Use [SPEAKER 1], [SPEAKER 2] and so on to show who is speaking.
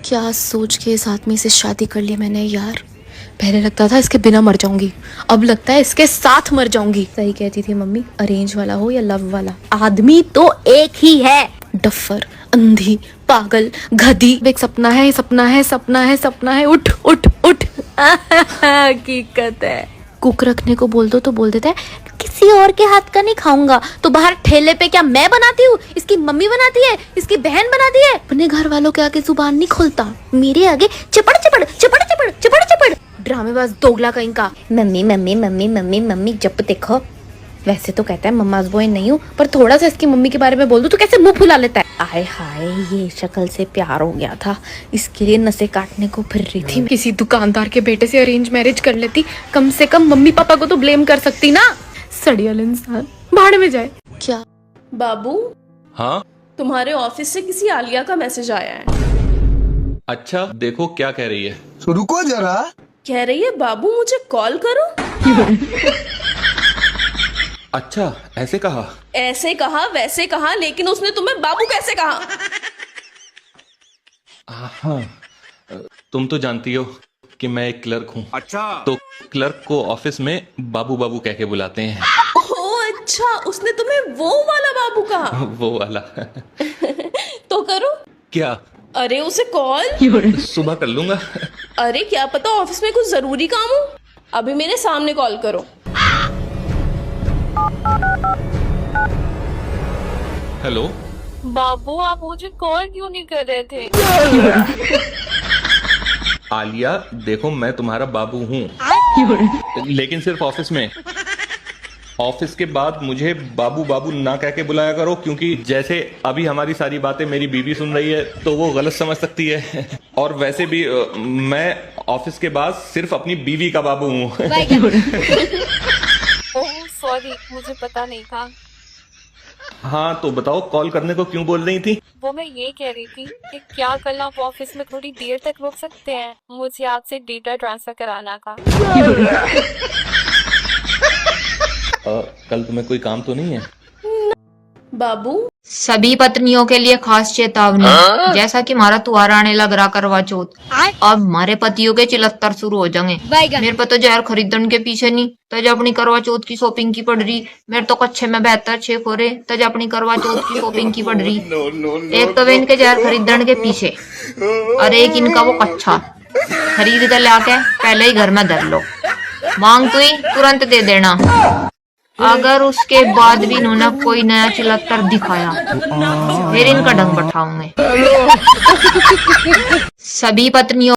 [SPEAKER 1] क्या सोच के इस आदमी से शादी कर ली मैंने यार। पहले लगता था इसके बिना मर जाऊंगी, अब लगता है इसके साथ मर जाऊंगी। सही कहती थी मम्मी, अरेंज वाला हो या लव वाला, आदमी तो एक ही है। डफर, अंधी, पागल, गधी। एक सपना है, सपना है, सपना है, सपना है। उठ उठ उठ। हकीकत है। कुक रखने को बोल दो तो बोल देता है किसी और के हाथ का नहीं खाऊंगा। तो बाहर ठेले पे क्या मैं बनाती हूँ, इसकी मम्मी बनाती है, इसकी बहन बनाती है। अपने घर वालों के आगे जुबान नहीं खोलता, मेरे आगे चपड़ चपड़ चपड़ चपड़ चपड़ चपड़। ड्रामेबाज दोगला कहीं का। Mummy mummy mummy mummy mummy जब देखो। वैसे तो कहता है मम्माज बॉय नहीं हूँ, पर थोड़ा सा इसकी मम्मी के बारे में बोल दूं तो कैसे मुंह फुला लेता है। आए हाय, ये शक्ल से प्यार हो गया था, इसके लिए नसें काटने को फिर रही थी। किसी दुकानदार के बेटे से अरेंज मैरिज कर लेती, कम से कम मम्मी पापा को तो ब्लेम कर सकती ना। सड़ियल इंसान, भाड़ में जाए। क्या
[SPEAKER 2] बाबू?
[SPEAKER 3] हाँ
[SPEAKER 2] तुम्हारे ऑफिस से किसी आलिया का मैसेज आया है।
[SPEAKER 3] अच्छा, देखो क्या कह रही है।
[SPEAKER 4] तो रुको जरा।
[SPEAKER 2] कह रही है बाबू मुझे कॉल करो।
[SPEAKER 3] अच्छा, ऐसे कहा?
[SPEAKER 2] ऐसे कहा वैसे कहा, लेकिन उसने तुम्हें बाबू कैसे कहा?
[SPEAKER 3] हाँ, तुम तो जानती हो कि मैं एक क्लर्क हूँ।
[SPEAKER 4] अच्छा।
[SPEAKER 3] तो क्लर्क को ऑफिस में बाबू बाबू कह के बुलाते हैं।
[SPEAKER 2] ओह अच्छा, उसने तुम्हें वो वाला बाबू कहा।
[SPEAKER 3] वो वाला।
[SPEAKER 2] तो करो।
[SPEAKER 3] क्या?
[SPEAKER 2] अरे उसे कॉल।
[SPEAKER 3] सुबह कर लूंगा।
[SPEAKER 2] अरे क्या पता ऑफिस में कुछ जरूरी काम हो। अभी मेरे सामने कॉल करो।
[SPEAKER 3] हेलो
[SPEAKER 5] बाबू, आप मुझे कॉल क्यों नहीं कर रहे थे?
[SPEAKER 3] आलिया, देखो मैं तुम्हारा बाबू हूँ, लेकिन सिर्फ ऑफिस में। ऑफिस के बाद मुझे बाबू बाबू ना कह के बुलाया करो, क्योंकि जैसे अभी हमारी सारी बातें मेरी बीवी सुन रही है तो वो गलत समझ सकती है। और वैसे भी मैं ऑफिस के बाद सिर्फ अपनी बीवी का बाबू हूँ।
[SPEAKER 5] ओह सॉरी, मुझे पता नहीं था।
[SPEAKER 3] हाँ तो बताओ, कॉल करने को क्यों बोल रही थी?
[SPEAKER 5] वो मैं ये कह रही थी कि क्या कल आप ऑफिस में थोड़ी देर तक रुक सकते हैं? मुझे आपसे डेटा ट्रांसफर कराना था।
[SPEAKER 3] कल तुम्हें कोई काम तो नहीं है?
[SPEAKER 2] बाबू
[SPEAKER 6] सभी पत्नियों के लिए खास चेतावनी। जैसा कि हमारा त्योहार आने लग रहा करवा चौथ, अब हमारे पतियों के चिलत्तर शुरू हो जाएंगे। मेरे पे तो जहर खरीदने के पीछे नहीं, तज अपनी करवा चौथ की शॉपिंग की पड़ रही। मेरे तो कच्छे में 72 छेक हो रहे, तज अपनी करवा चौथ की शॉपिंग की पड़ रही। एक तो वे इनके जहर खरीदने के पीछे, और एक इनका वो कच्छा खरीद कर लाके पहले ही घर में धर लो, मांग तो ही तुरंत दे देना। अगर उसके बाद भी इन्होंने कोई नया चिलत्तर दिखाया फिर इनका ढंग बैठाऊंगे। सभी पत्नियों